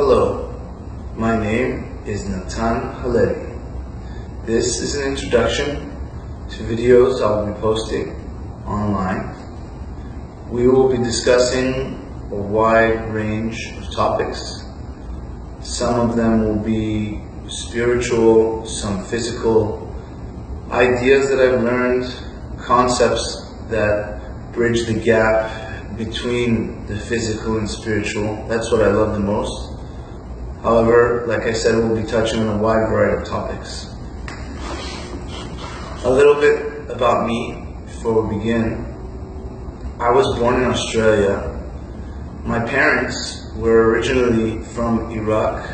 Hello, my name is Natan Halevi. This is an introduction to videos I'll be posting online. We will be discussing a wide range of topics. Some of them will be spiritual, some physical, ideas that I've learned, concepts that bridge the gap between the physical and spiritual. That's what I love the most. However, like I said, we'll be touching on a wide variety of topics. A little bit about me before we begin. I was born in Australia. My parents were originally from Iraq.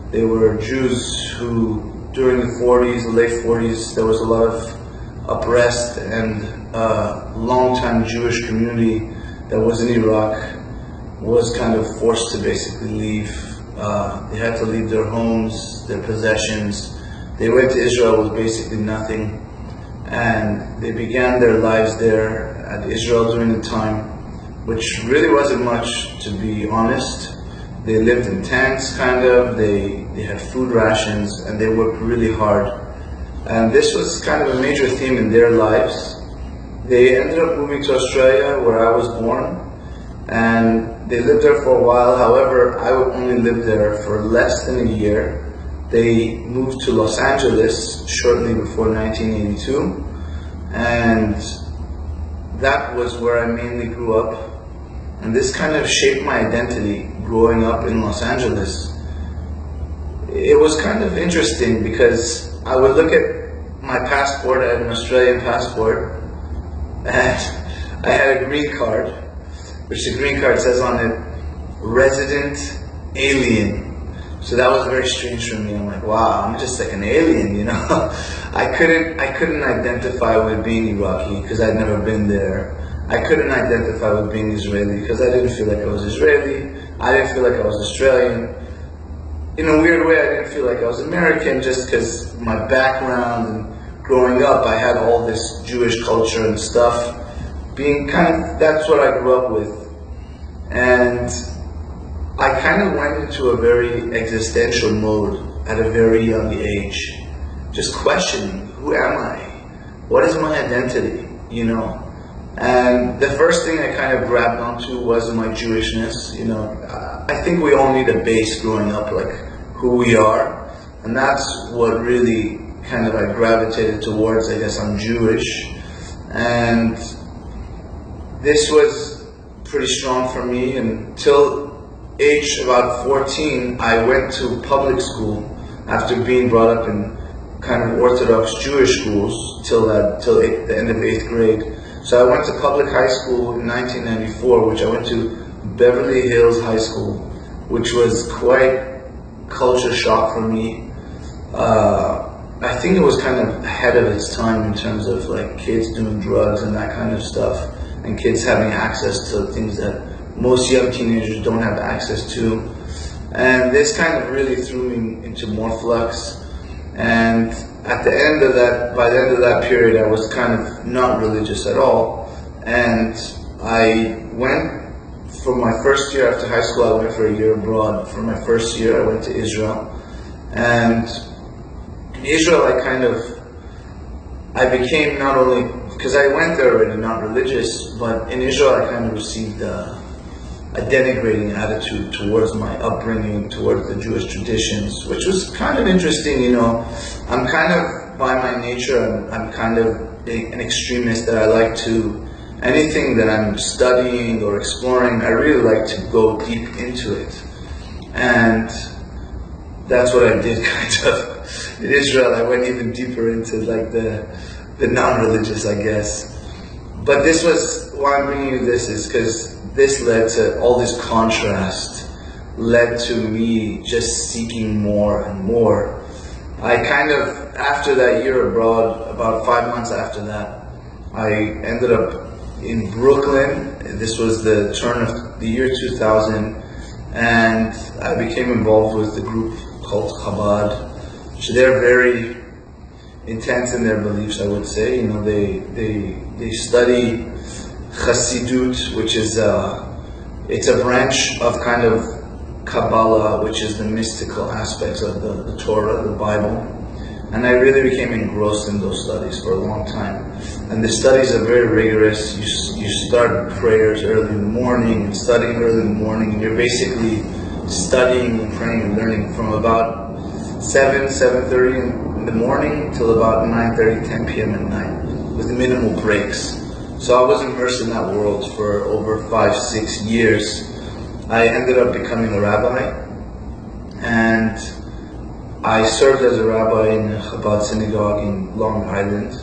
They were Jews who, during the 40s, the late 40s, there was a lot of unrest, and long-time Jewish community that was in Iraq was kind of forced to basically leave. They had to leave their homes, their possessions. They went to Israel with basically nothing, and they began their lives there at Israel during the time, which really wasn't much, to be honest. They lived in tents, kind of. They had food rations, and they worked really hard. And this was kind of a major theme in their lives. They ended up moving to Australia, where I was born, and they lived there for a while. However, I would only live there for less than a year. They moved to Los Angeles shortly before 1982, and that was where I mainly grew up. And this kind of shaped my identity growing up in Los Angeles. It was kind of interesting because I would look at my passport. I had an Australian passport, and I had a green card, which the green card says on it, resident alien. So that was very strange for me. I'm like, wow, I'm just like an alien, you know? I couldn't identify with being Iraqi because I'd never been there. I couldn't identify with being Israeli because I didn't feel like I was Israeli. I didn't feel like I was Australian. In a weird way, I didn't feel like I was American just because my background and growing up, I had all this Jewish culture and stuff. Being kind of, that's what I grew up with. And I kind of went into a very existential mode at a very young age. Just questioning, who am I? What is my identity, you know? And the first thing I kind of grabbed onto was my Jewishness, you know. I think we all need a base growing up, like who we are. And that's what really kind of I gravitated towards. I guess I'm Jewish. And this was pretty strong for me until age about 14. I went to public school after being brought up in kind of Orthodox Jewish schools till the end of 8th grade. So I went to public high school in 1994, which I went to Beverly Hills High School, which was quite culture shock for me. I think it was kind of ahead of its time in terms of like kids doing drugs and that kind of stuff, and kids having access to things that most young teenagers don't have access to. And this kind of really threw me into more flux. And at the end of that, by the end of that period, I was kind of not religious at all. And I went, for my first year after high school, I went for a year abroad. For my first year, I went to Israel. And in Israel, I became not only, because I went there already not religious, but in Israel I kind of received a denigrating attitude towards my upbringing, towards the Jewish traditions, which was kind of interesting, you know. I'm kind of, by my nature, I'm kind of an extremist that I like to, anything that I'm studying or exploring, I really like to go deep into it. And that's what I did kind of. In Israel, I went even deeper into like the non-religious, I guess. But this was, why I'm bringing you this is because this led to all this contrast, led to me just seeking more and more. I kind of, after that year abroad, about 5 months after that, I ended up in Brooklyn. This was the turn of the year 2000, and I became involved with the group called Chabad. So they're very intense in their beliefs, I would say. You know, they study Chassidut, which is it's a branch of kind of Kabbalah, which is the mystical aspects of the Torah, the Bible. And I really became engrossed in those studies for a long time. And the studies are very rigorous. You start prayers early in the morning and studying early in the morning. And you're basically studying and praying and learning from about 7:30 in the morning till about 9:30, 10 p.m. at night, with minimal breaks. So I was immersed in that world for over 5-6 years. I ended up becoming a rabbi, and I served as a rabbi in the Chabad synagogue in Long Island.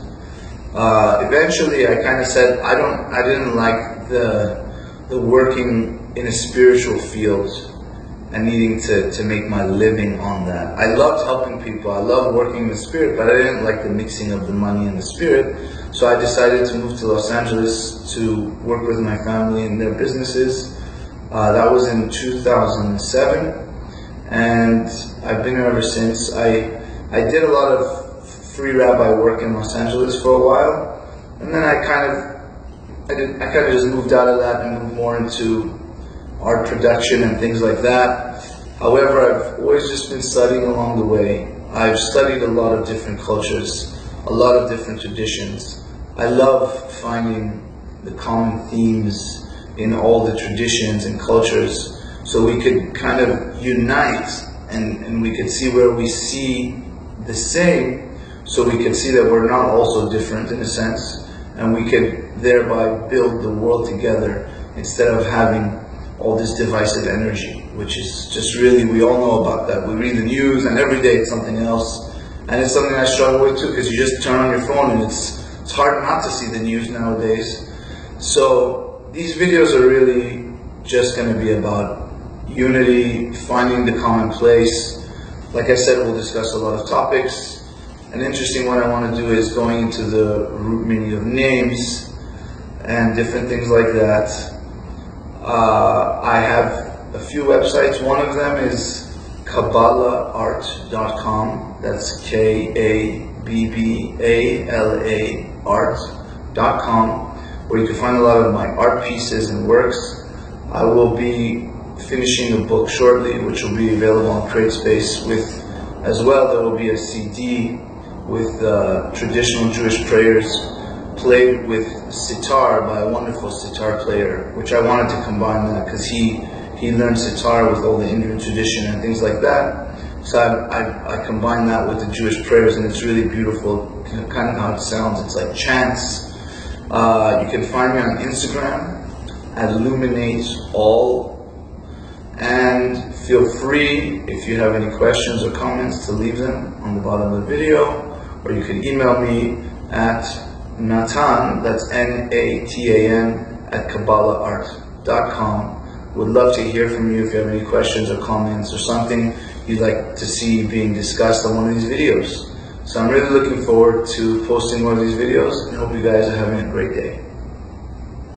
Eventually, I kind of said I didn't like the working in a spiritual field and needing to make my living on that. I loved helping people. I loved working in the spirit, but I didn't like the mixing of the money and the spirit. So I decided to move to Los Angeles to work with my family in their businesses. That was in 2007, and I've been here ever since. I did a lot of free rabbi work in Los Angeles for a while, and then I kind of just moved out of that and moved more into art production and things like that. However, I've always just been studying along the way. I've studied a lot of different cultures, a lot of different traditions. I love finding the common themes in all the traditions and cultures, so we could kind of unite and we could see where we see the same, so we could see that we're not all so different in a sense, and we could thereby build the world together instead of having all this divisive energy, which is just really, we all know about that. We read the news and every day it's something else, and it's something I struggle with too, because you just turn on your phone and it's hard not to see the news nowadays. So these videos are really just going to be about unity, finding the common place. Like I said, we'll discuss a lot of topics. An interesting one I want to do is going into the root meaning of names and different things like that. I have a few websites. One of them is KabbalahArt.com. That's KABBALA art.com, where you can find a lot of my art pieces and works. I will be finishing a book shortly, which will be available on CreateSpace. As well, there will be a CD with traditional Jewish prayers played with sitar by a wonderful sitar player, which I wanted to combine that because he learned sitar with all the Indian tradition and things like that. So I combine that with the Jewish prayers, and it's really beautiful, kind of how it sounds. It's like chants. You can find me on Instagram at IlluminateAll, and feel free, if you have any questions or comments, to leave them on the bottom of the video, or you can email me at Natan, that's Natan, at KabbalahArt.com. Would love to hear from you if you have any questions or comments or something you'd like to see being discussed on one of these videos. So I'm really looking forward to posting one of these videos, and hope you guys are having a great day.